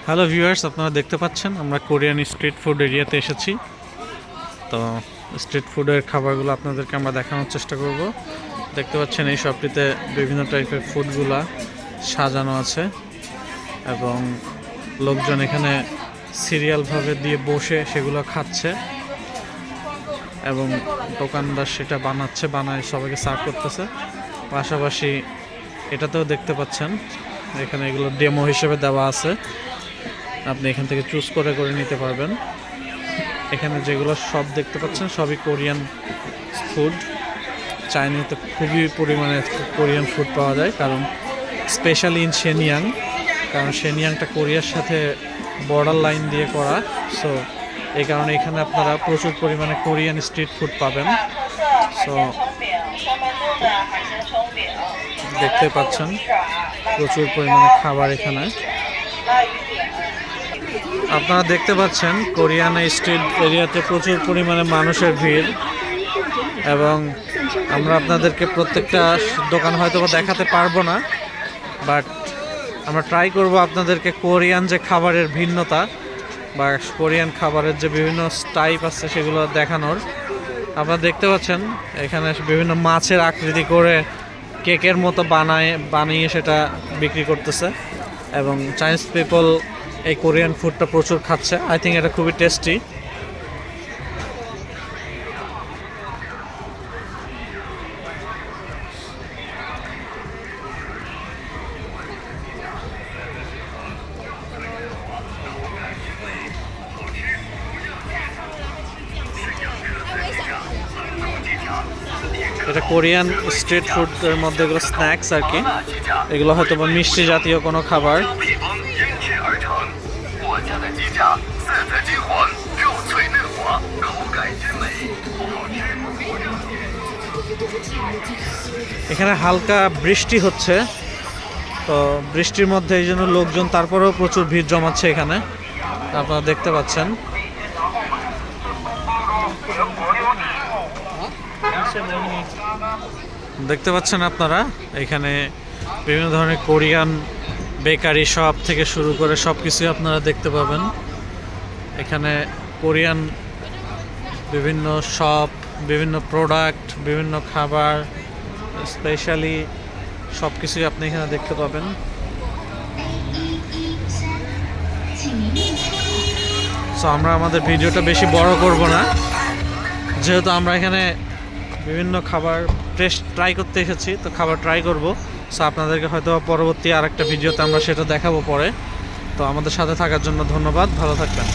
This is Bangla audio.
হ্যালো ভিউয়ার্স, আপনারা দেখতে পাচ্ছেন আমরা কোরিয়ান স্ট্রিট ফুড এরিয়াতে এসেছি। তো স্ট্রিট ফুডের খাবারগুলো আপনাদেরকে আমরা দেখানোর চেষ্টা করব। দেখতে পাচ্ছেন এই শপটিতে বিভিন্ন টাইপের ফুডগুলা সাজানো আছে এবং লোকজন এখানে সিরিয়ালভাবে দিয়ে বসে সেগুলো খাচ্ছে এবং দোকানদার সেটা বানায় সবাইকে সার্ভ করতেছে। পাশাপাশি এটাতেও দেখতে পাচ্ছেন এখানে এগুলো ডেমো হিসেবে দেওয়া আছে, আপনি এখান থেকে চুজ করে নিতে পারবেন। এখানে যেগুলো সব দেখতে পাচ্ছেন সবই কোরিয়ান ফুড। চাইনিজতে খুবই পরিমাণে কোরিয়ান ফুড পাওয়া যায়, কারণ স্পেশালি ইন শেনিয়াং, কারণ শেনিয়াংটা কোরিয়ার সাথে বর্ডার লাইন দিয়ে করা। সো এই কারণে এখানে আপনারা প্রচুর পরিমাণে কোরিয়ান স্ট্রিট ফুড পাবেন। সো দেখতে পাচ্ছেন প্রচুর পরিমাণে খাবার এখানে আপনারা দেখতে পাচ্ছেন। কোরিয়ান স্ট্রিট এরিয়াতে প্রচুর পরিমাণে মানুষের ভিড় এবং আমরা আপনাদেরকে প্রত্যেকটা দোকান হয়তো দেখাতে পারবো না, বাট আমরা ট্রাই করব আপনাদেরকে কোরিয়ান যে খাবারের ভিন্নতা বা কোরিয়ান খাবারের যে বিভিন্ন টাইপ আছে সেগুলো দেখানোর। আপনারা দেখতে পাচ্ছেন এখানে বিভিন্ন মাছের আকৃতি করে কেকের মতো বানিয়ে সেটা বিক্রি করতেছে এবং চাইনিজ পিপল এই কোরিয়ান ফুডটা প্রচুর খাচ্ছে। আই থিঙ্ক এটা খুবই টেস্টি। এটা কোরিয়ান স্ট্রিট ফুডের মধ্যে এগুলো স্ন্যাক্স আর কি, এগুলো হয়তো বা মিষ্টি জাতীয় কোনো খাবার। এখানে হালকা বৃষ্টি হচ্ছে, তো বৃষ্টির মধ্যে এই জন্য লোকজন তারপরেও প্রচুর ভিড় জমাচ্ছে এখানে, আপনারা দেখতে পাচ্ছেন। দেখতে পাচ্ছেন আপনারা এখানে বিভিন্ন ধরনের কোরিয়ান বেকারি শপ থেকে শুরু করে সব কিছুই আপনারা দেখতে পাবেন। এখানে কোরিয়ান বিভিন্ন শপ, বিভিন্ন প্রোডাক্ট, বিভিন্ন খাবার, স্পেশালি সব কিছুই আপনি এখানে দেখতে পাবেন। সো আমরা আমাদের ভিডিওটা বেশি বড় করব না, যেহেতু আমরা এখানে বিভিন্ন খাবার ট্রাই করতে এসেছি, তো খাবার ট্রাই করব। সো আপনাদেরকে হয়তো পরবর্তী আরেকটা ভিডিওতে আমরা সেটা দেখাবো পরে। তো আমাদের সাথে থাকার জন্য ধন্যবাদ, ভালো থাকবেন।